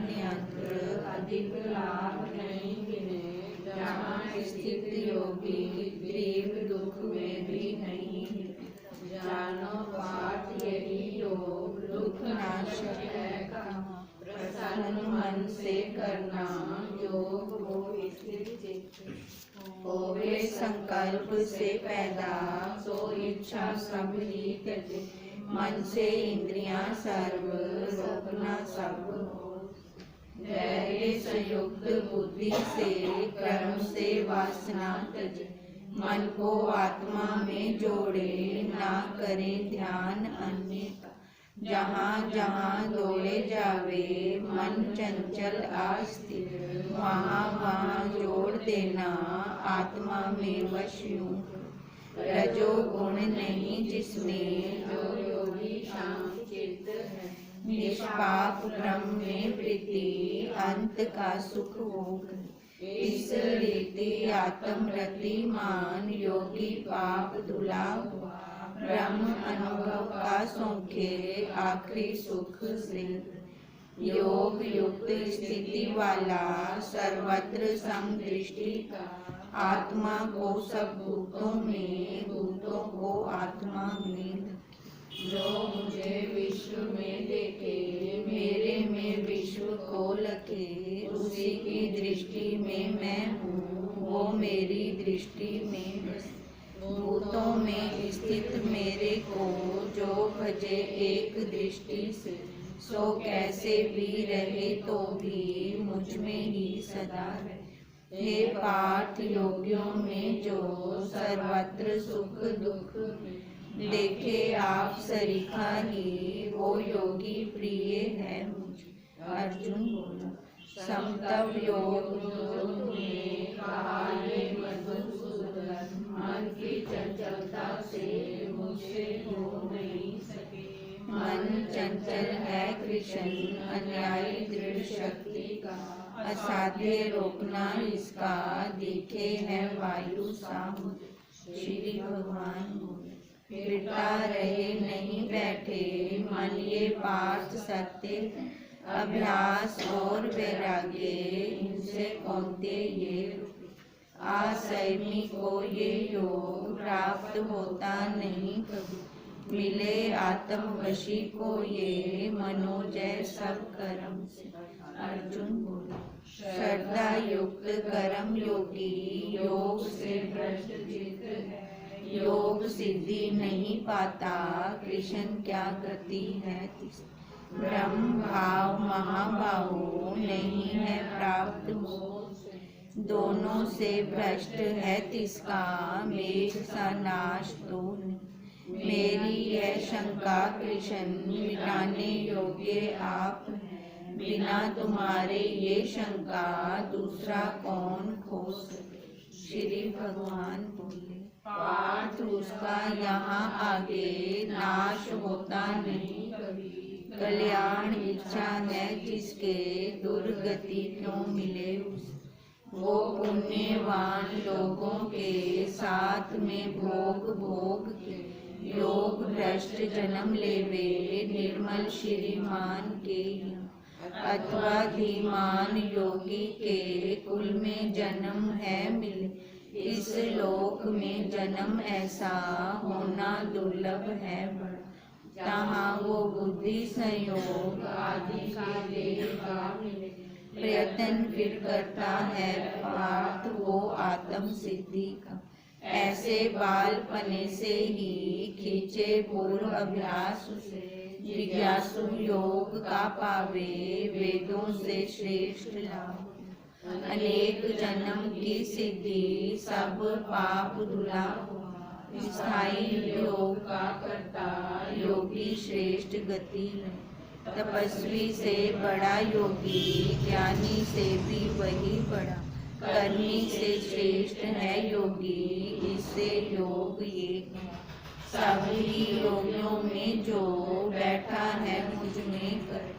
अन्यत्र अधिक लाभ नहीं गिने। जहाँ स्थित योगी तीव्र दुख में भी नहीं हिले। जानो पाठ यही योग दुख नाशक है कहाँ। प्रसन्न मन से करना योग हो स्थिर चित्त। होवे संकल्प से पैदा सो इच्छा सब ही त्यजे। मन से इंद्रियां सर्व रोकना सब हो। धैर्य संयुक्त बुद्धि से कर्म से वासना त्यजे। मन को आत्मा में जोड़े ना करे ध्यान अन्य का। जहाँ जहाँ दौड़े जावे मन चंचल अस्थिर। वहाँ वहाँ जोड़ देना आत्मा में वश यूं। रजो गुण नहीं जिसमें जो योगी शांत चित्त है। निष्पाप ब्रह्म में प्रीति अंत का सुख भोग। इस रीति आत्म रति मान योगी पाप धुला हुआ। ब्रह्म अनुभव का सौखे आखिरी सुख सिद्ध। योग युक्त स्थिति वाला सर्वत्र समदृष्टि का। आत्मा को सब भूतों में भूतों को आत्मा में। जो मुझे विश्व में देखे मेरे में विश्व को लखे। उसी की दृष्टि में मैं हूँ वो मेरी दृष्टि में बस। भूतों में स्थित मेरे को जो भजे एक दृष्टि से। सो कैसे भी रहे तो भी मुझ में ही सदा रहे। हे पार्थ योगियों में जो सर्वत्र सुख दुख देखे आप सरीखा ही। वो योगी प्रिय है मुझे। अर्जुन बोला समतव योग जो तुमने कहा ये मधुसूदन। मन की चंचलता से मुझसे हो नहीं सके। मन चंचल है कृष्ण अन्यायी दृढ़ शक्ति का। असाध्य रोकना इसका दिखे है वायु साम। श्री भगवान बोले फिरता रहे नहीं बैठे मन ये पार्थ सत्य। अभ्यास और वैराग्य इनसे कौनते ये। आसैमी को ये योग प्राप्त होता नहीं कभी। मिले आत्मवशी को ये मनोजय सब कर्म से। अर्जुन बोला श्रद्धा युक्त कर्म योगी योग से भ्रष्ट चित्त है। योग सिद्धि नहीं पाता कृष्ण क्या गति है तिस। ब्रह्म भाव महाभावो नहीं है प्राप्त हो। दोनों से भ्रष्ट है तिसका मेघ सा नाश तो नहीं। मेरी यह शंका कृष्ण मिटाने योग्य आप हैं। बिना तुम्हारे ये शंका दूसरा कौन खो सके। श्री भगवान बोले पार्थ उसका यहाँ आगे नाश होता नहीं कभी। कल्याण इच्छा है जिसके दुर्गति क्यों मिले उसे। वो पुण्यवान लोगों के साथ में भोग भोग के। योग भ्रष्ट जन्म लेवे निर्मल श्रीमान के। अथवा धीमान योगी के कुल में जन्म है मिले। इस लोक में जन्म ऐसा होना दुर्लभ है बड़ा। जहाँ वो बुद्धि संयोग आदि का देगा मिले। प्रयत्न फिर करता है पार्थ वो आत्म सिद्धि का। ऐसे बालपने से ही खींचे पूर्व अभ्यास से। जिज्ञासु योग का पावे वेदों से श्रेष्ठ लाभ। अनेक जन्म की सिद्धि सब पाप धुला हुआ। स्थायी योग का करता योगी श्रेष्ठ गति है। तपस्वी से बड़ा योगी ज्ञानी से भी वही बड़ा। कर्मी से श्रेष्ठ है योगी इससे योग ये। सभी योगियों में जो बैठा है मुझ में कर।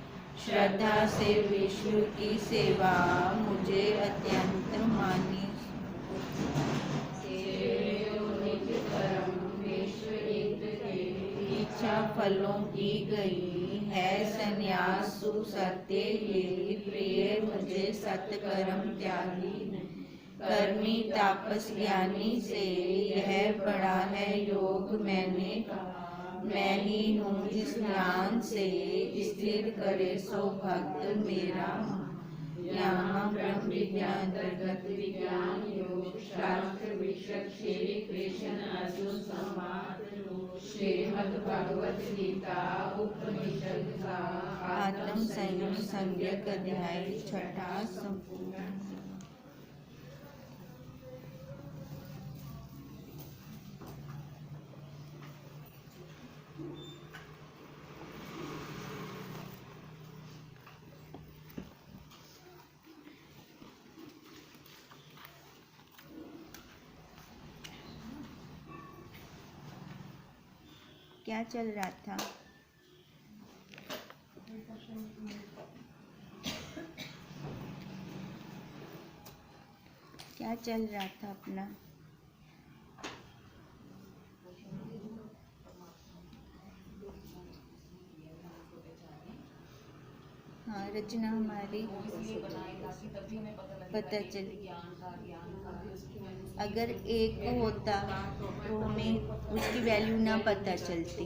श्रद्धा से विष्णु की सेवा मुझे अत्यंत मानी। इच्छा फलों की गई है संन्यास सत्य ये। मुझे सत्कर्म त्यागी नहीं। कर्मी तापस ज्ञानी से यह पढ़ा है योग मैंने कहा, मैं ही हूँ इस ज्ञान से स्थिर करे सो भक्त मेरा। यहाँ ब्रह्म विज्ञान जगत विज्ञान योग शास्त्र विशद श्री कृष्ण अर्जुन संवाद श्रीमद् भगवत गीता उपनिषद का आत्म संयम संज्ञक अध्याय छठा संपूर्ण। क्या चल रहा था? क्या चल रहा था अपना? हाँ, रचना हमारी पता चल। अगर एक होता तो हमें उसकी वैल्यू ना पता चलती।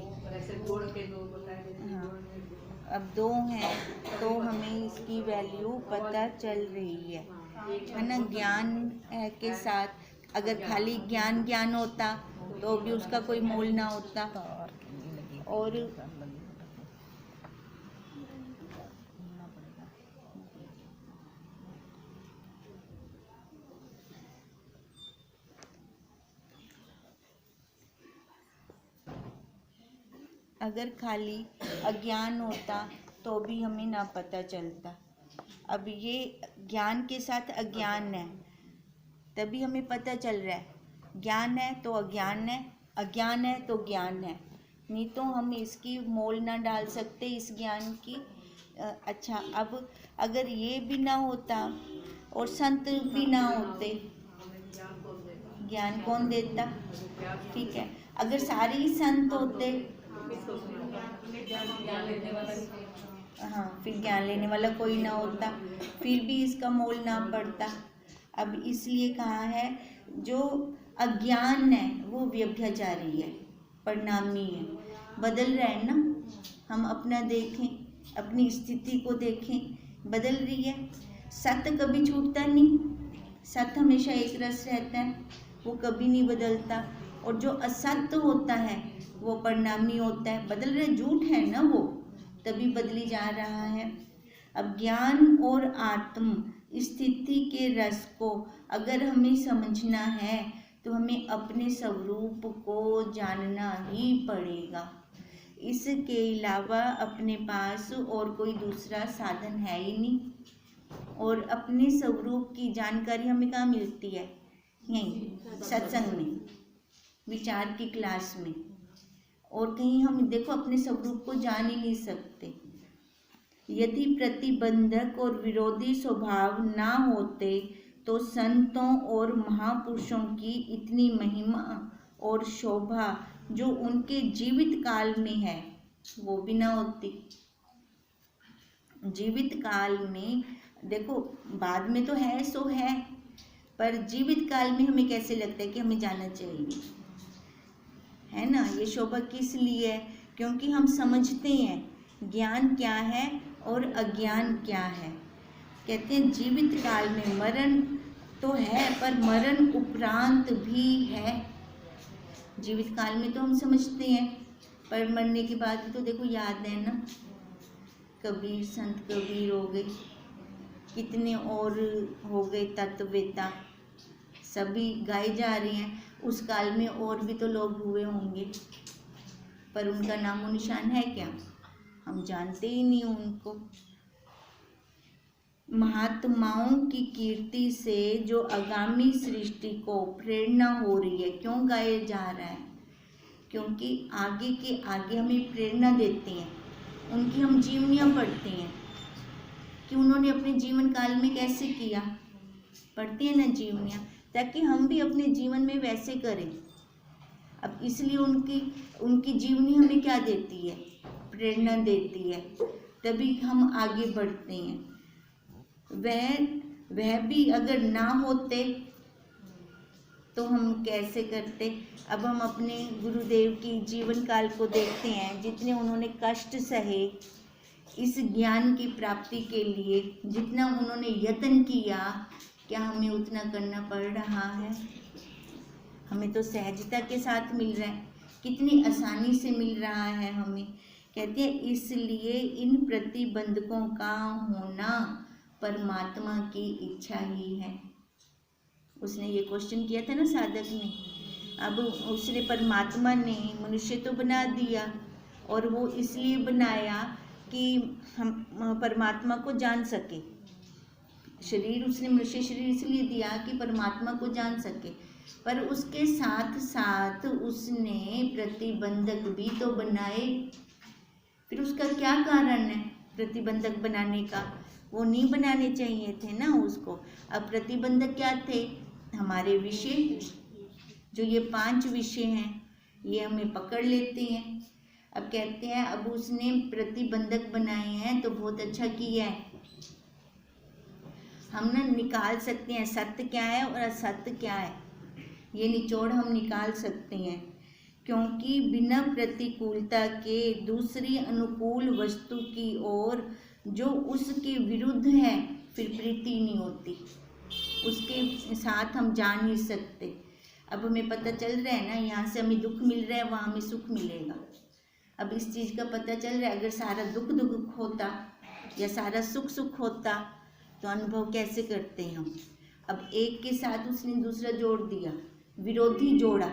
हाँ, अब दो हैं तो हमें इसकी वैल्यू पता चल रही है ना। ज्ञान के साथ अगर खाली ज्ञान ज्ञान होता तो भी उसका कोई मोल ना होता। और अगर खाली अज्ञान होता तो भी हमें ना पता चलता। अब ये ज्ञान के साथ अज्ञान है तभी हमें पता चल रहा है। ज्ञान है तो अज्ञान है, अज्ञान है तो ज्ञान है, नहीं तो हम इसकी मोल ना डाल सकते इस ज्ञान की। अच्छा, अब अगर ये भी ना होता और संत भी ना होते, ज्ञान कौन देता? ठीक है, अगर सारे ही संत होते, हाँ, फिर ज्ञान लेने वाला कोई ना होता, फिर भी इसका मोल ना पड़ता। अब इसलिए कहा है जो अज्ञान है वो व्यभिचारी है, परिणामी है, बदल रहा है ना। हम अपना देखें, अपनी स्थिति को देखें, बदल रही है। सत्य कभी छूटता नहीं, सत्य हमेशा एक रस रहता है, वो कभी नहीं बदलता। और जो असत्य होता है वो परिणामी होता है, बदल रहे, झूठ है ना वो, तभी बदली जा रहा है। अब ज्ञान और आत्म स्थिति के रस को अगर हमें समझना है तो हमें अपने स्वरूप को जानना ही पड़ेगा। इसके अलावा अपने पास और कोई दूसरा साधन है ही नहीं। और अपने स्वरूप की जानकारी हमें कहाँ मिलती है? यहीं सत्संग में, विचार की क्लास में, और कहीं हम देखो अपने स्वरूप को जान ही नहीं सकते। यदि प्रतिबंधक और विरोधी स्वभाव ना होते तो संतों और महापुरुषों की इतनी महिमा और शोभा जो उनके जीवित काल में है वो भी ना होती। जीवित काल में देखो, बाद में तो है सो है, पर जीवित काल में हमें कैसे लगता है कि हमें जाना चाहिए, है ना। ये शोभा किस लिए है? क्योंकि हम समझते हैं ज्ञान क्या है और अज्ञान क्या है। कहते हैं जीवित काल में मरण तो है पर मरण उपरांत भी है। जीवित काल में तो हम समझते हैं, पर मरने के बाद तो देखो याद है ना, कबीर, संत कबीर हो गए, कितने और हो गए तत्ववेता, सभी गाए जा रहे हैं। उस काल में और भी तो लोग हुए होंगे, पर उनका नामो निशान है क्या? हम जानते ही नहीं उनको। महात्माओं की कीर्ति से जो आगामी सृष्टि को प्रेरणा हो रही है, क्यों गाया जा रहा है? क्योंकि आगे के आगे हमें प्रेरणा देते हैं, उनकी हम जीवनियाँ पढ़ते हैं कि उन्होंने अपने जीवन काल में कैसे किया, पढ़ते हैं ना जीवनियाँ, ताकि हम भी अपने जीवन में वैसे करें। अब इसलिए उनकी जीवनी हमें क्या देती है? प्रेरणा देती है, तभी हम आगे बढ़ते हैं। वह भी अगर ना होते तो हम कैसे करते। अब हम अपने गुरुदेव की जीवन काल को देखते हैं, जितने उन्होंने कष्ट सहे इस ज्ञान की प्राप्ति के लिए, जितना उन्होंने यत्न किया, क्या हमें उतना करना पड़ रहा है? हमें तो सहजता के साथ मिल रहा है, कितनी आसानी से मिल रहा है हमें। कहते हैं इसलिए इन प्रतिबंधकों का होना परमात्मा की इच्छा ही है। उसने ये क्वेश्चन किया था ना साधक ने। अब उसने, परमात्मा ने मनुष्य तो बना दिया, और वो इसलिए बनाया कि हम परमात्मा को जान सके। शरीर उसने मनुष्य शरीर इसलिए दिया कि परमात्मा को जान सके, पर उसके साथ साथ उसने प्रतिबंधक भी तो बनाए। फिर उसका क्या कारण है प्रतिबंधक बनाने का? वो नहीं बनाने चाहिए थे ना उसको। अब प्रतिबंधक क्या थे? हमारे विषय, जो ये 5 विषय हैं, ये हमें पकड़ लेते हैं। अब कहते हैं अब उसने प्रतिबंधक बनाए हैं तो बहुत अच्छा किया है। हम ना निकाल सकते हैं सत्य क्या है और असत्य क्या है, ये निचोड़ हम निकाल सकते हैं। क्योंकि बिना प्रतिकूलता के दूसरी अनुकूल वस्तु की ओर जो उसके विरुद्ध है फिर प्रीति नहीं होती, उसके साथ हम जा नहीं सकते। अब हमें पता चल रहा है ना, यहाँ से हमें दुख मिल रहा है, वहाँ हमें सुख मिलेगा। अब इस चीज़ का पता चल रहा है, अगर सारा दुख दुख होता या सारा सुख सुख होता तो अनुभव कैसे करते हैं हम। अब एक के साथ उसने दूसरा जोड़ दिया, विरोधी जोड़ा,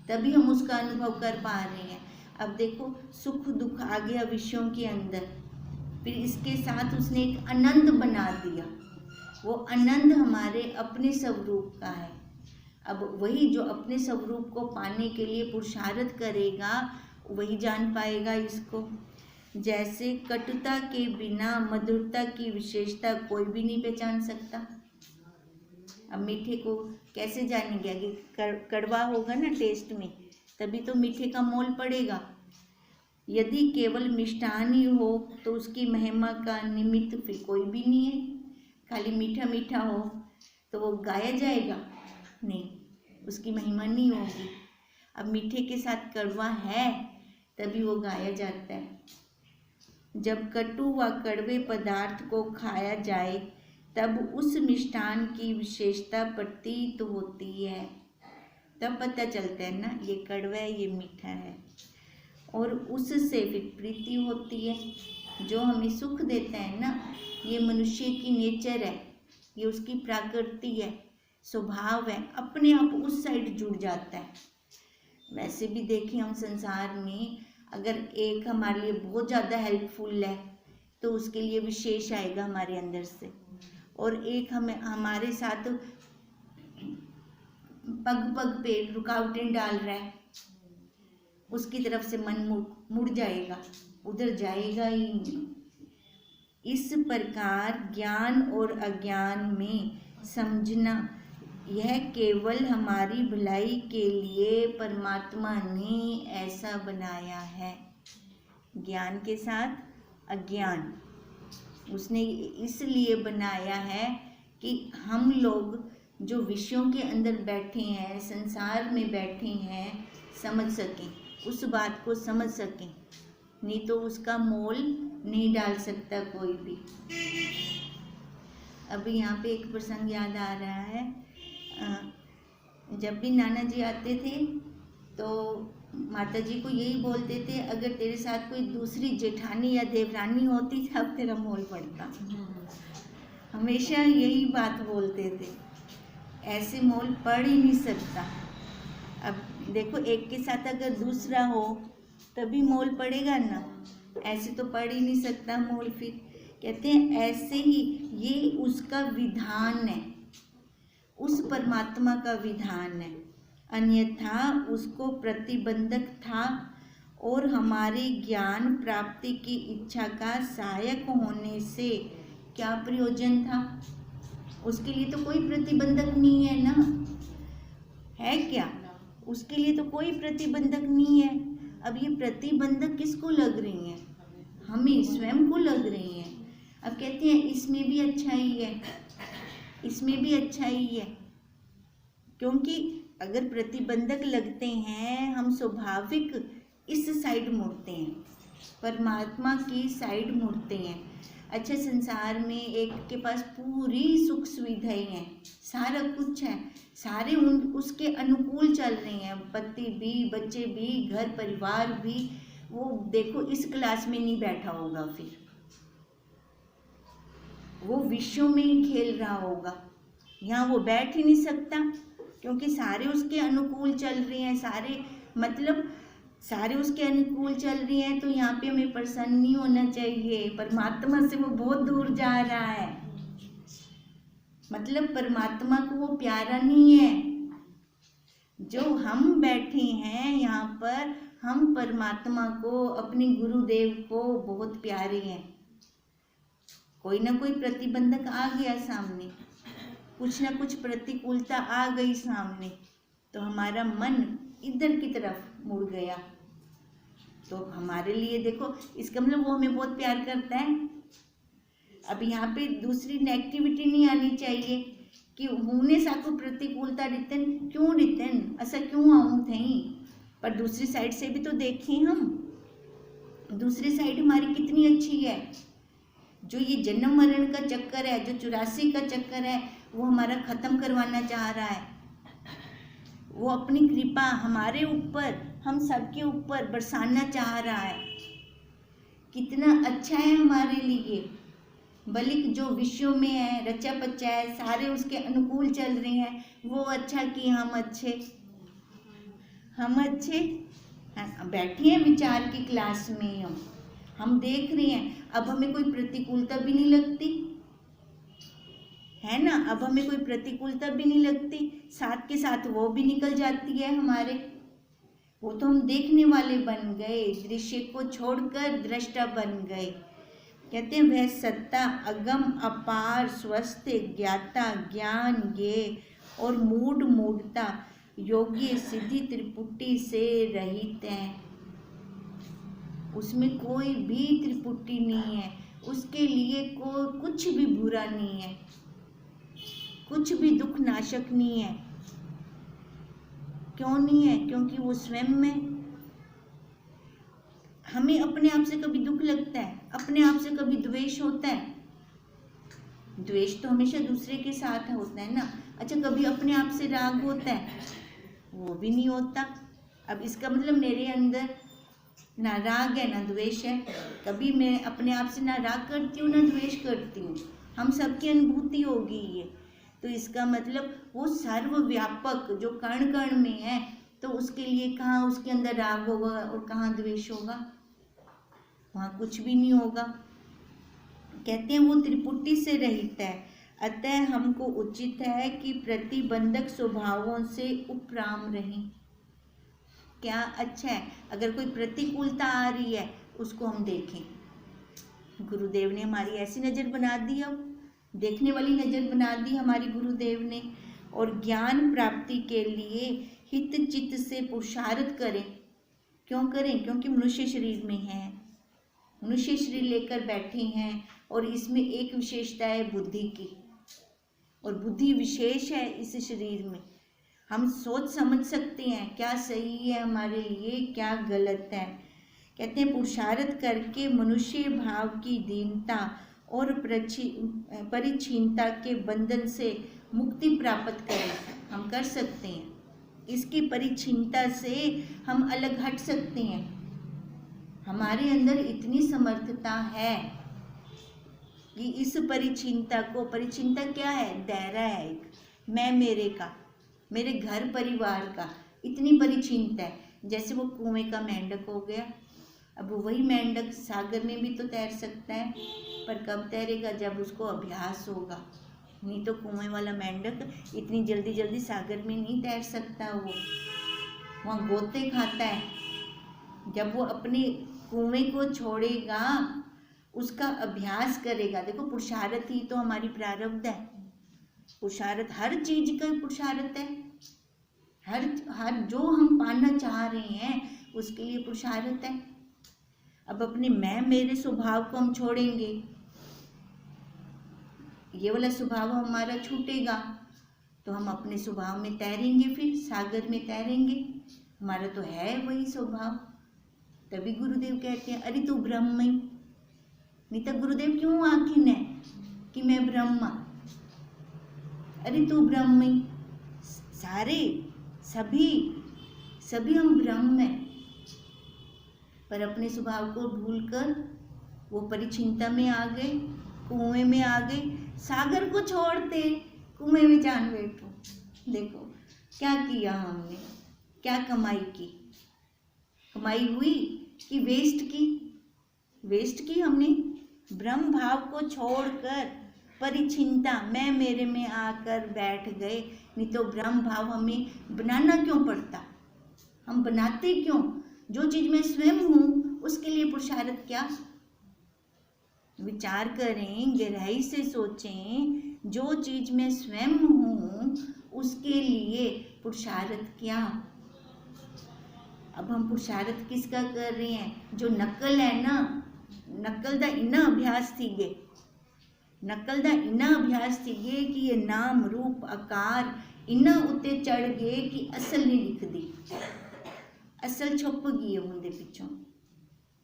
तभी हम उसका अनुभव कर पा रहे हैं। अब देखो सुख दुख आ गया विषयों के अंदर, फिर इसके साथ उसने एक आनंद बना दिया। वो आनंद हमारे अपने स्वरूप का है। अब वही जो अपने स्वरूप को पाने के लिए पुरुषार्थ करेगा वही जान पाएगा इसको। जैसे कटुता के बिना मधुरता की विशेषता कोई भी नहीं पहचान सकता। अब मीठे को कैसे जानेंगे कि कड़वा होगा ना टेस्ट में, तभी तो मीठे का मोल पड़ेगा। यदि केवल मिष्ठान ही हो तो उसकी महिमा का निमित्त फिर कोई भी नहीं है। खाली मीठा मीठा हो तो वो गाया जाएगा नहीं, उसकी महिमा नहीं होगी। अब मीठे के साथ कड़वा है तभी वो गाया जाता है। जब कटु व कड़वे पदार्थ को खाया जाए तब उस मिष्ठान की विशेषता प्रतीत होती है। तब पता चलता है ना ये कड़वा है ये मीठा है, और उससे फिर प्रीति होती है। जो हमें सुख देता है ना, ये मनुष्य की नेचर है, ये उसकी प्रकृति है, स्वभाव है, अपने आप उस साइड जुड़ जाता है। वैसे भी देखें हम संसार में, अगर एक हमारे लिए बहुत ज़्यादा हेल्पफुल है तो उसके लिए विशेष आएगा हमारे अंदर से, और एक हमारे साथ पग पग पे रुकावटें डाल रहा है, उसकी तरफ से मन मुड़ जाएगा, उधर जाएगा ही नहीं। इस प्रकार ज्ञान और अज्ञान में समझना, यह केवल हमारी भलाई के लिए परमात्मा ने ऐसा बनाया है। ज्ञान के साथ अज्ञान उसने इसलिए बनाया है कि हम लोग जो विषयों के अंदर बैठे हैं, संसार में बैठे हैं, समझ सकें, उस बात को समझ सकें, नहीं तो उसका मोल नहीं डाल सकता कोई भी। अभी यहाँ पे एक प्रसंग याद आ रहा है। जब भी नाना जी आते थे तो माता जी को यही बोलते थे, अगर तेरे साथ कोई दूसरी जेठानी या देवरानी होती तब तेरा मोल पड़ता। हमेशा यही बात बोलते थे, ऐसे मोल पड़ ही नहीं सकता। अब देखो एक के साथ अगर दूसरा हो तभी मोल पड़ेगा ना, ऐसे तो पड़ ही नहीं सकता मोल। फिर कहते हैं ऐसे ही ये उसका विधान है, उस परमात्मा का विधान है, अन्यथा उसको प्रतिबंधक था और हमारी ज्ञान प्राप्ति की इच्छा का सहायक होने से क्या प्रयोजन था। उसके लिए तो कोई प्रतिबंधक नहीं है ना, है क्या? उसके लिए तो कोई प्रतिबंधक नहीं है। अब ये प्रतिबंधक किसको लग रही हैं? हमें स्वयं को लग रही हैं। अब कहते हैं इसमें भी अच्छाई है, इसमें भी अच्छाई है, क्योंकि अगर प्रतिबंधक लगते हैं हम स्वाभाविक इस साइड मुड़ते हैं, परमात्मा की साइड मुड़ते हैं। अच्छा, संसार में एक के पास पूरी सुख सुविधाएं हैं, सारा कुछ है, सारे उसके अनुकूल चल रहे हैं, पति भी, बच्चे भी, घर परिवार भी। वो देखो इस क्लास में नहीं बैठा होगा, फिर वो विश्व में ही खेल रहा होगा, यहाँ वो बैठ ही नहीं सकता, क्योंकि सारे उसके अनुकूल चल रहे हैं, सारे उसके अनुकूल चल रही हैं। तो यहाँ पे हमें प्रसन्न नहीं होना चाहिए, परमात्मा से वो बहुत दूर जा रहा है, मतलब परमात्मा को वो प्यारा नहीं है। जो हम बैठे हैं यहाँ पर, हम परमात्मा को, अपने गुरुदेव को बहुत प्यारे हैं। कोई ना कोई प्रतिबंधक आ गया सामने, कुछ ना कुछ प्रतिकूलता आ गई सामने, तो हमारा मन इधर की तरफ मुड़ गया। तो हमारे लिए देखो, इसका मतलब वो हमें बहुत प्यार करता है। अब यहाँ पे दूसरी नेगेटिविटी नहीं आनी चाहिए कि होने साको प्रतिकूलता रितन क्यों, रितन ऐसा क्यों आऊँ थी। पर दूसरी साइड से भी तो देखें हम, दूसरी साइड हमारी कितनी अच्छी है। जो ये जन्म मरण का चक्कर है, जो 84 का चक्कर है, वो हमारा खत्म करवाना चाह रहा है। वो अपनी कृपा हमारे ऊपर, हम सबके ऊपर बरसाना चाह रहा है। कितना अच्छा है हमारे लिए, बल्कि जो विश्व में है, रचा पच्चा है, सारे उसके अनुकूल चल रहे हैं, वो अच्छा कि हम अच्छे बैठे हैं विचार की क्लास में, हम देख रहे हैं। अब हमें कोई प्रतिकूलता भी नहीं लगती है ना, अब हमें कोई प्रतिकूलता भी नहीं लगती, साथ के साथ वो भी निकल जाती है हमारे। वो तो हम देखने वाले बन गए, दृश्य को छोड़कर दृष्टा बन गए। कहते हैं वह सत्ता अगम अपार स्वस्थ ज्ञाता ज्ञान ज्ञेय और मूढ़ता योग्य सिद्धि त्रिपुटी से रहित है। उसमें कोई भी त्रिपुटी नहीं है, उसके लिए कोई कुछ भी बुरा नहीं है, कुछ भी दुख नाशक नहीं है। क्यों नहीं है? क्योंकि वो स्वयं में। हमें अपने आप से कभी दुख लगता है, अपने आप से कभी द्वेष होता है। द्वेष तो हमेशा दूसरे के साथ होता है ना। अच्छा, कभी अपने आप से राग होता है? वो भी नहीं होता। अब इसका मतलब मेरे अंदर ना राग है ना द्वेष है। कभी मैं अपने आप से ना राग करती हूँ ना द्वेष करती हूँ, हम सबकी अनुभूति होगी ये। तो इसका मतलब वो सर्वव्यापक जो कण कण में है, तो उसके लिए कहाँ उसके अंदर राग होगा और कहाँ द्वेष होगा? वहाँ कुछ भी नहीं होगा। कहते हैं वो त्रिपुटी से रहित है, अतः हमको उचित है कि प्रतिबंधक स्वभावों से उपराम रहें। क्या अच्छा है, अगर कोई प्रतिकूलता आ रही है उसको हम देखें। गुरुदेव ने हमारी ऐसी नज़र बना दी, अब देखने वाली नज़र बना दी हमारी गुरुदेव ने। और ज्ञान प्राप्ति के लिए हित चित्त से पुरुषार्थ करें। क्यों करें? क्योंकि मनुष्य शरीर में है, मनुष्य शरीर लेकर बैठे हैं, और इसमें एक विशेषता है बुद्धि की, और बुद्धि विशेष है इस शरीर में। हम सोच समझ सकते हैं क्या सही है हमारे लिए, क्या गलत है। कहते हैं पुरुषार्थ करके मनुष्य भाव की दीनता और परिच्छिन्नता के बंधन से मुक्ति प्राप्त करें। हम कर सकते हैं, इसकी परिच्छिन्नता से हम अलग हट सकते हैं। हमारे अंदर इतनी समर्थता है कि इस परिच्छिन्नता को, परिच्छिन्नता क्या है? दायरा है एक, मैं मेरे का, मेरे घर परिवार का, इतनी परिच्छिन्नता है। जैसे वो कुएं का मेंढक हो गया, अब वही मेंढक सागर में भी तो तैर सकता है, पर कब तैरेगा? जब उसको अभ्यास होगा। नहीं तो कुएं वाला मेंढक इतनी जल्दी जल्दी सागर में नहीं तैर सकता, वो वहाँ गोते खाता है। जब वो अपने कुएं को छोड़ेगा, उसका अभ्यास करेगा। देखो पुरुषार्थ ही तो हमारी प्रारब्ध है। पुरुषार्थ हर चीज का पुरुषार्थ है, हर जो हम पाना चाह रहे हैं उसके लिए पुरुषार्थ है। अब अपने मैं मेरे स्वभाव को हम छोड़ेंगे ये वाला स्वभाव हमारा छूटेगा तो हम अपने स्वभाव में तैरेंगे, फिर सागर में तैरेंगे। हमारा तो है वही स्वभाव। तभी गुरुदेव कहते हैं अरे तू ब्रह्म ही। नहीं तो गुरुदेव क्यों आखिन है कि मैं ब्रह्मा। अरे तू ब्रह्म ही। सारे सभी हम ब्रह्म हैं, पर अपने स्वभाव को भूलकर वो परिचिनता में आ गए, कुएं में आ गए। सागर को छोड़ते कुएं में जान बैठो। देखो क्या किया हमने, क्या कमाई की। कमाई हुई कि वेस्ट की हमने। ब्रह्म भाव को छोड़कर परिचिनता मैं मेरे में आकर बैठ गए। नहीं तो ब्रह्म भाव हमें बनाना क्यों पड़ता, हम बनाते क्यों। जो चीज मैं स्वयं हूँ उसके लिए पुरुषार्थ क्या। विचार करें, गहराई से सोचें। जो चीज मैं स्वयं हूँ उसके लिए पुरुषार्थ क्या। अब हम पुरुषार्थ किसका कर रहे हैं, जो नकल है ना। नकल दा इन्ना अभ्यास थी गे, कि ये नाम रूप आकार इन्ना उत्ते चढ़ गए कि असल नहीं दिखती, असल छुप गई है उनके पिछों।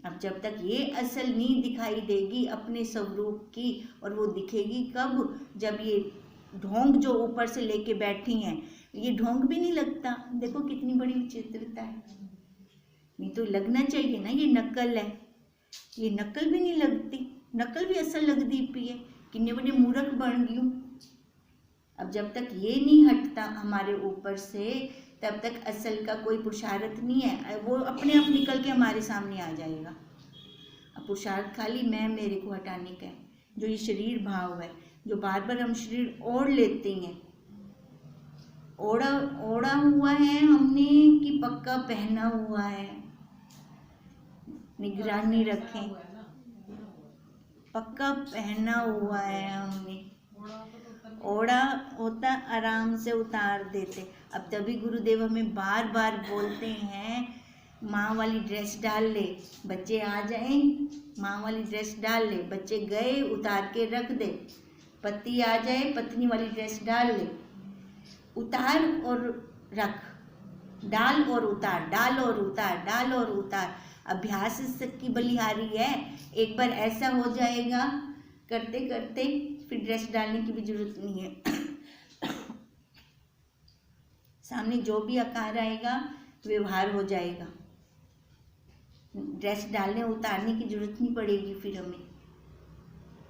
अब जब तक ये असल नहीं दिखाई देगी अपने स्वरूप की, और वो दिखेगी कब, जब ये ढोंग जो ऊपर से लेके बैठी हैं, ये ढोंग भी नहीं लगता। देखो कितनी बड़ी विचित्रता है। नहीं तो लगना चाहिए ना ये नकल है, ये नकल भी नहीं लगती। नकल भी असल लगती पी है। कितने बड़े मूर्ख बन गई हूँ। अब जब तक ये नहीं हटता हमारे ऊपर से, तब तक असल का कोई पुरुषार्थ नहीं है। वो अपने आप निकल के हमारे सामने आ जाएगा। अब पुरुषार्थ खाली मैं मेरे को हटाने का है। जो ये शरीर भाव है, जो बार बार हम शरीर ओढ़ लेते हैं, ओढ़ा हुआ है हमने कि पक्का पहना हुआ है। निगरानी रखें, पक्का पहना हुआ है हमने। ओढ़ा होता आराम से उतार देते। अब तभी गुरुदेव हमें बार बार बोलते हैं माँ वाली ड्रेस डाल ले, बच्चे आ जाएं, माँ वाली ड्रेस डाल ले। बच्चे गए, उतार के रख दे। पति आ जाए, पत्नी वाली ड्रेस डाल ले, उतार और रख, डाल और उतार, डाल और उतार, डाल और उतार। अभ्यास की बलिहारी है। एक बार ऐसा हो जाएगा करते करते, फिर ड्रेस डालने की भी जरूरत नहीं है। सामने जो भी आकार आएगा व्यवहार हो जाएगा। ड्रेस डालने उतारने की जरूरत नहीं पड़ेगी फिर हमें।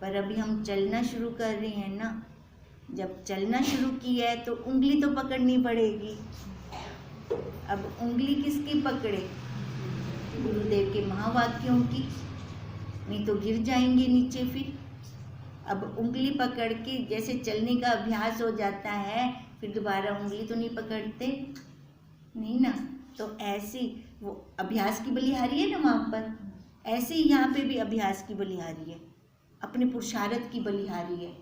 पर अभी हम चलना शुरू कर रहे हैं ना। जब चलना शुरू किया है तो उंगली तो पकड़नी पड़ेगी। अब उंगली किसकी पकड़े, गुरुदेव के महावाक्यों की। नहीं तो गिर जाएंगे नीचे फिर। अब उंगली पकड़ के जैसे चलने का अभ्यास हो जाता है, फिर दोबारा उंगली तो नहीं पकड़ते, नहीं ना। तो ऐसी वो अभ्यास की बलिहारी है ना वहाँ पर, ऐसे ही यहाँ पे भी अभ्यास की बलिहारी है, अपने पुरुषार्थ की बलिहारी है।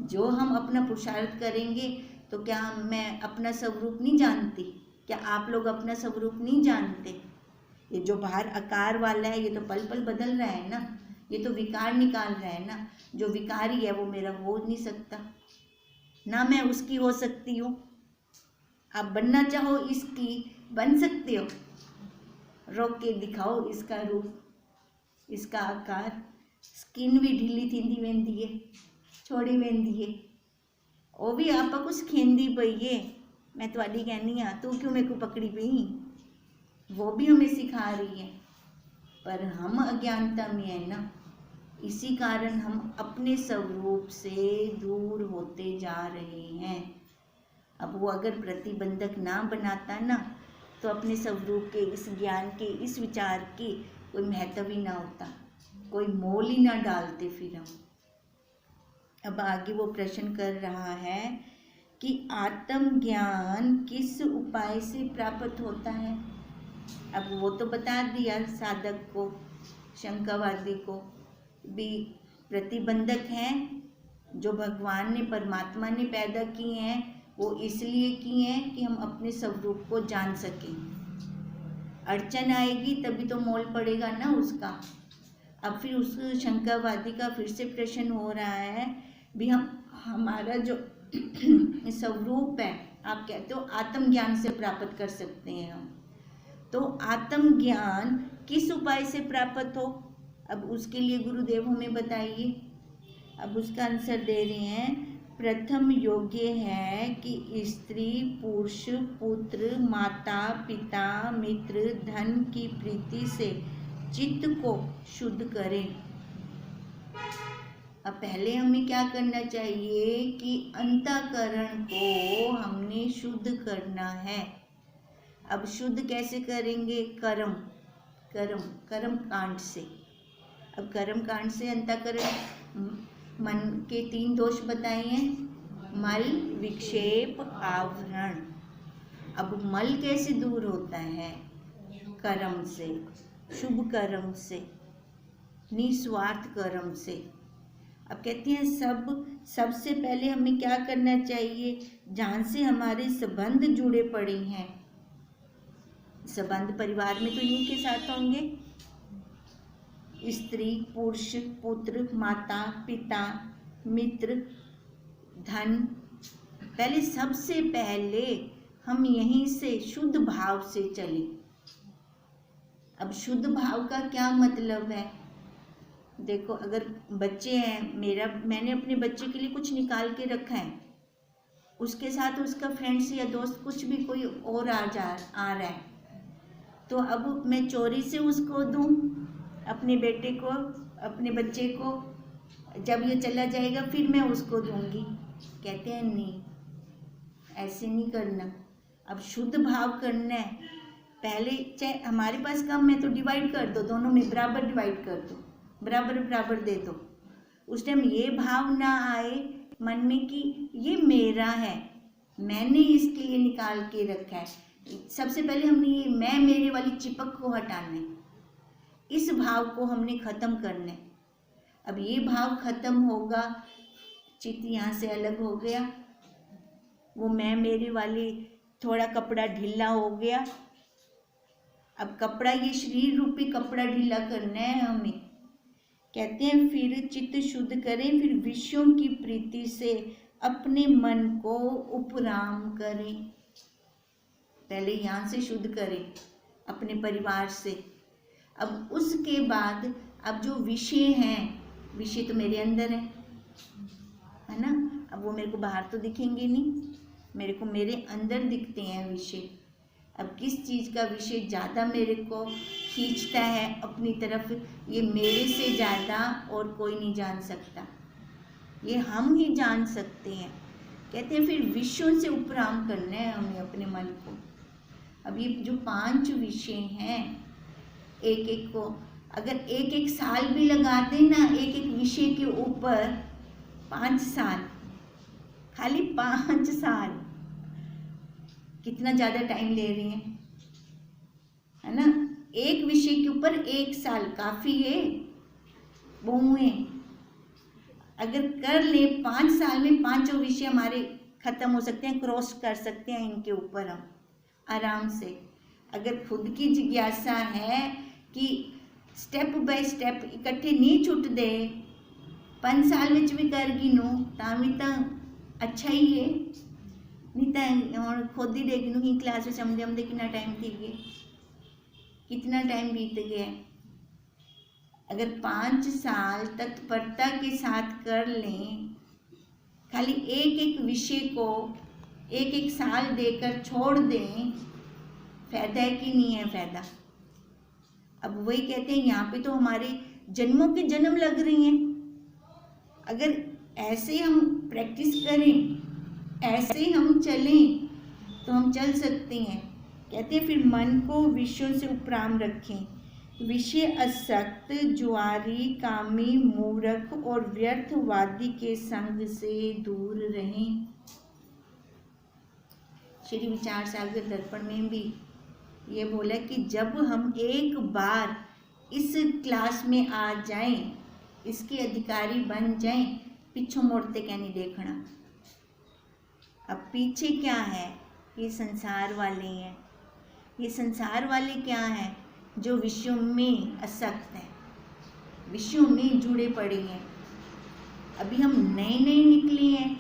जो हम अपना पुरुषार्थ करेंगे तो क्या मैं अपना स्वरूप नहीं जानती, क्या आप लोग अपना स्वरूप नहीं जानते। ये जो बाहर आकार वाला है ये तो पल पल बदल रहा है ना, ये तो विकार निकाल रहा है ना। जो विकारी है वो मेरा हो नहीं सकता ना, मैं उसकी हो सकती हूँ। आप बनना चाहो इसकी, बन सकते हो। रोक के दिखाओ इसका रूप, इसका आकार। स्किन भी ढीली थींदी वेंदी है, छोड़ी वेंदी है। वो भी आप कुछ खेंदी पई है। मैं तुहाडी कहनी हाँ, तू क्यों मेरे को पकड़ी पई। वो भी हमें सिखा रही है, पर हम अज्ञानता में है ना। इसी कारण हम अपने स्वरूप से दूर होते जा रहे हैं। अब वो अगर प्रतिबंधक ना बनाता ना, तो अपने स्वरूप के इस ज्ञान के, इस विचार की कोई महत्व ही ना होता, कोई मोल ही ना डालते फिर हम। अब आगे वो प्रश्न कर रहा है कि आत्मज्ञान किस उपाय से प्राप्त होता है। अब वो तो बता दिया साधक को, शंकावादी को भी। प्रतिबंधक हैं जो भगवान ने, परमात्मा ने पैदा किए हैं, वो इसलिए किए हैं कि हम अपने स्वरूप को जान सकें। अड़चन आएगी तभी तो मोल पड़ेगा ना उसका। अब फिर उस शंकावादी का फिर से प्रश्न हो रहा है भी, हमारा जो स्वरूप है, आप कहते हो आत्मज्ञान से प्राप्त कर सकते हैं हम। तो आत्मज्ञान किस उपाय से प्राप्त हो, अब उसके लिए गुरुदेव हमें बताइए। अब उसका आंसर दे रहे हैं, प्रथम योग्य है कि स्त्री, पुरुष, पुत्र, माता, पिता, मित्र, धन की प्रीति से चित्त को शुद्ध करें। अब पहले हमें क्या करना चाहिए कि अंतःकरण को हमने शुद्ध करना है। अब शुद्ध कैसे करेंगे? कर्म कांड से। अब कर्म कांड से अंतःकरण, मन के 3 दोष बताए हैं, मल, विक्षेप, आवरण। अब मल कैसे दूर होता है? कर्म से, शुभ कर्म से, निस्वार्थ कर्म से। अब कहते हैं सबसे पहले हमें क्या करना चाहिए? जहाँ से हमारे संबंध जुड़े पड़े हैं, संबंध परिवार में तो इन्हीं के साथ होंगे, स्त्री, पुरुष, पुत्र, माता, पिता, मित्र, धन। पहले सबसे पहले हम यहीं से शुद्ध भाव से चलें। अब शुद्ध भाव का क्या मतलब है? देखो, अगर बच्चे हैं, मैंने अपने बच्चे के लिए कुछ निकाल के रखा है, उसके साथ उसका फ्रेंड्स या दोस्त कुछ भी कोई और आ रहा है, तो अब मैं चोरी से उसको दूं अपने बेटे को, अपने बच्चे को, जब ये चला जाएगा फिर मैं उसको दूंगी? कहते हैं नहीं, ऐसे नहीं करना। अब शुद्ध भाव करना है। पहले चाहे हमारे पास कम है तो डिवाइड कर दो, दोनों में बराबर डिवाइड कर दो, बराबर दे दो। उस टाइम ये भाव ना आए मन में कि ये मेरा है, मैंने इसके लिए निकाल के रखा है। सबसे पहले हमने ये मैं मेरे वाली चिपक को हटाना है, इस भाव को हमने खत्म करना है। अब ये भाव खत्म होगा, चित्त यहाँ से अलग हो गया, वो मैं मेरे वाली थोड़ा कपड़ा ढीला हो गया। अब कपड़ा, ये शरीर रूपी कपड़ा ढीला करना है हमें। कहते हैं फिर चित्त शुद्ध करें, फिर विषयों की प्रीति से अपने मन को उपराम करें। पहले यहाँ से शुद्ध करें, अपने परिवार से। अब उसके बाद अब जो विषय हैं, विषय तो मेरे अंदर है ना, अब वो मेरे को बाहर तो दिखेंगे नहीं, मेरे को मेरे अंदर दिखते हैं विषय। अब किस चीज़ का विषय ज़्यादा मेरे को खींचता है अपनी तरफ, ये मेरे से ज़्यादा और कोई नहीं जान सकता, ये हम ही जान सकते हैं। कहते हैं फिर विषयों से उपराम करना है हमें अपने मन को। अब ये जो 5 विषय हैं, एक एक को अगर एक साल भी लगा देना, एक विषय के ऊपर 5 साल, खाली 5 साल, कितना ज़्यादा टाइम ले रही हैं, है ना। एक विषय के ऊपर 1 साल काफ़ी है बहुएं। अगर कर ले 5 साल में 5 विषय हमारे ख़त्म हो सकते हैं, क्रॉस कर सकते हैं इनके ऊपर हम आराम से। अगर खुद की जिज्ञासा है कि स्टेप बाय स्टेप इकट्ठे नहीं छुट दे, 5 साल में भी कर गिनो तावी तो अच्छा ही है, नहीं तो हम खुद ही देख गिनो कि क्लास में समझे कितना टाइम थी गए, कितना टाइम बीत गया। अगर 5 साल तत्परता के साथ कर लें, खाली एक विषय को 1 साल देकर छोड़ दें, फायदा है कि नहीं है फायदा। अब वही कहते हैं, यहाँ पे तो हमारे जन्मों के जन्म लग रही हैं। अगर ऐसे हम प्रैक्टिस करें, ऐसे हम चलें तो हम चल सकते हैं। कहते हैं फिर मन को विषयों से उपराम रखें, विषय आसक्त, जुआरी, कामी, मूर्ख और व्यर्थवादी के संग से दूर रहें। श्री विचार सागर दर्पण में भी ये बोला कि जब हम एक बार इस क्लास में आ जाएं, इसके अधिकारी बन जाएं, पीछे मुड़ते क्या नहीं देखना। अब पीछे क्या है? ये संसार वाले हैं। ये संसार वाले क्या हैं? जो विषयों में आसक्त हैं, विषयों में जुड़े पड़े हैं। अभी हम नए निकले हैं,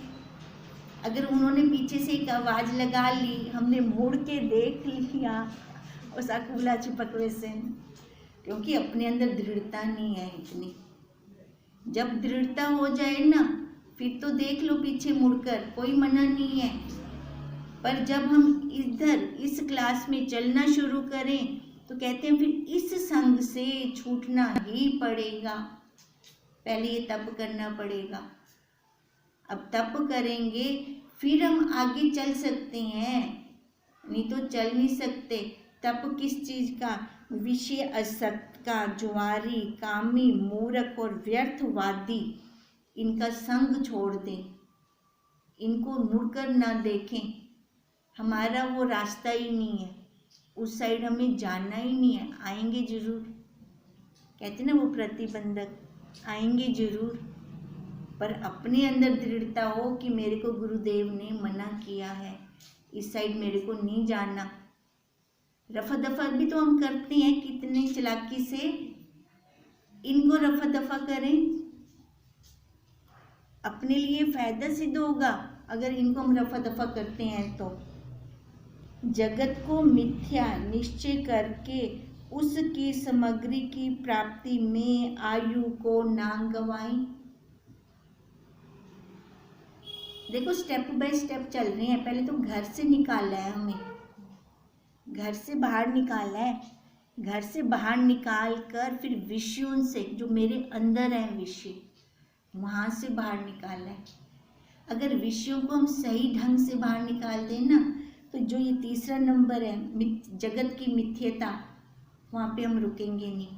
पीछे से एक आवाज़ लगा ली, हमने मुड़ के देख लिया उस अकूला चिपकवे से, क्योंकि अपने अंदर दृढ़ता नहीं है इतनी। जब दृढ़ता हो जाए ना, फिर तो देख लो पीछे मुड़कर, कोई मना नहीं है। पर जब हम इधर इस क्लास में चलना शुरू करें तो कहते हैं फिर इस संग से छूटना ही पड़ेगा। पहले ये तप करना पड़ेगा, अब तप करेंगे फिर हम आगे चल सकते हैं, नहीं तो चल नहीं सकते। तप किस चीज़ का? विषय आसक्त का, जुआरी, कामी, मूर्ख और व्यर्थवादी, इनका संग छोड़ दें, इनको मुड़कर ना देखें। हमारा वो रास्ता ही नहीं है, उस साइड हमें जाना ही नहीं है। आएंगे जरूर, कहते ना वो प्रतिबंधक आएंगे जरूर, पर अपने अंदर दृढ़ता हो कि मेरे को गुरुदेव ने मना किया है, इस साइड मेरे को नहीं जाना। रफा दफा भी तो हम करते हैं कितने चालाकी से, इनको रफा दफा करें, अपने लिए फायदा सिद्ध होगा अगर इनको हम रफा दफा करते हैं तो। जगत को मिथ्या निश्चय करके उसकी सामग्री की प्राप्ति में आयु को ना गवाएं। देखो स्टेप बाय स्टेप चल रहे हैं। पहले तो घर से निकाला है हमें, घर से बाहर निकाला है, घर से बाहर निकाल कर फिर विषयों से, जो मेरे अंदर है विषय, वहाँ से बाहर निकाला है। अगर विषयों को हम सही ढंग से बाहर निकाल दें ना, तो जो ये तीसरा नंबर है जगत की मिथ्यता, वहाँ पे हम रुकेंगे नहीं।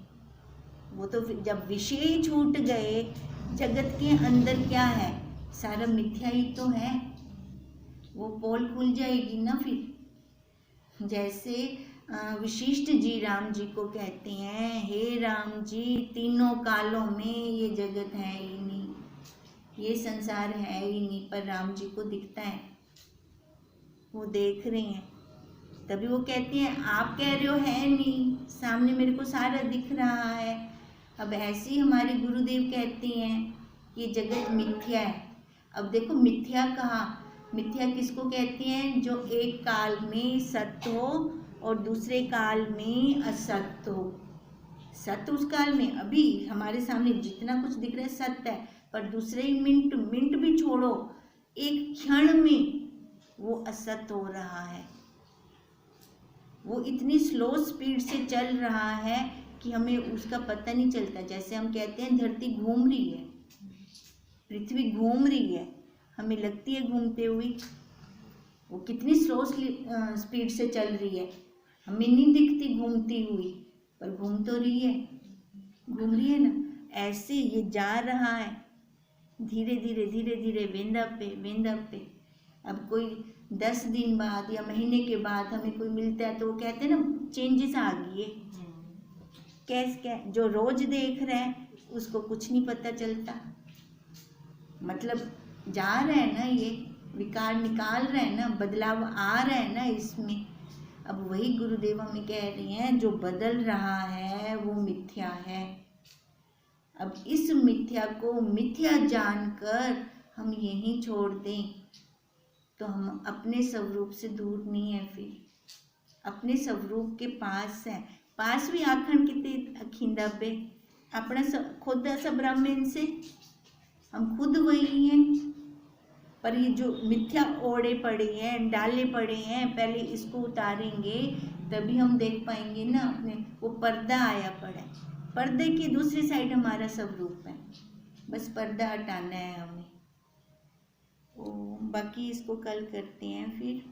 वो तो फिर जब विषय ही छूट गए, जगत के अंदर क्या है, सारा मिथ्या ही तो है, वो पोल खुल जाएगी ना फिर। जैसे वशिष्ठ जी राम जी को कहते हैं, हे राम जी, तीनों कालों में ये जगत है ही नहीं, ये संसार है ही नहीं, पर राम जी को दिखता है, वो देख रहे हैं। तभी वो कहते हैं आप कह रहे हो है नहीं, सामने मेरे को सारा दिख रहा है। अब ऐसे ही हमारे गुरुदेव कहते हैं ये जगत मिथ्या है। अब देखो मिथ्या कहा, मिथ्या किसको कहते हैं? जो एक काल में सत्य हो और दूसरे काल में असत्य हो। सत्य उस काल में अभी हमारे सामने जितना कुछ दिख रहा है सत्य है, पर दूसरे ही मिनट भी छोड़ो, एक क्षण में वो असत्य हो रहा है। वो इतनी स्लो स्पीड से चल रहा है कि हमें उसका पता नहीं चलता। जैसे हम कहते हैं धरती घूम रही है, पृथ्वी घूम रही है, हमें लगती है घूमते हुई, वो कितनी स्लो स्पीड से चल रही है, हमें नहीं दिखती घूमती हुई, पर घूम तो रही है, घूम रही है ना। ऐसे ये जा रहा है धीरे धीरे धीरे धीरे, वेंदा पे। अब कोई 10 दिन बाद या महीने के बाद हमें कोई मिलता है तो वो कहते हैं ना चेंजेस आ गई है। कैसे जो रोज देख रहे हैं उसको कुछ नहीं पता चलता, मतलब जा रहे हैं ना, ये विकार निकाल रहे हैं ना, बदलाव आ रहा है ना इसमें। अब वही गुरुदेव हमें कह रही हैं जो बदल रहा है वो मिथ्या है। अब इस मिथ्या को मिथ्या जानकर हम यहीं छोड़ दें तो हम अपने स्वरूप से दूर नहीं है, फिर अपने स्वरूप के पास है। पास भी आखण किते अखिंदा पे अपना खुद ऐसा ब्राह्मण से हम खुद वही हैं। पर ये जो मिथ्या ओढ़े पड़े हैं, डाले पड़े हैं, पहले इसको उतारेंगे तभी हम देख पाएंगे ना अपने। वो पर्दा आया पड़ा है, पर्दे की दूसरी साइड हमारा स्वरूप है, बस पर्दा हटाना है हमें। बाकी इसको कल करते हैं फिर।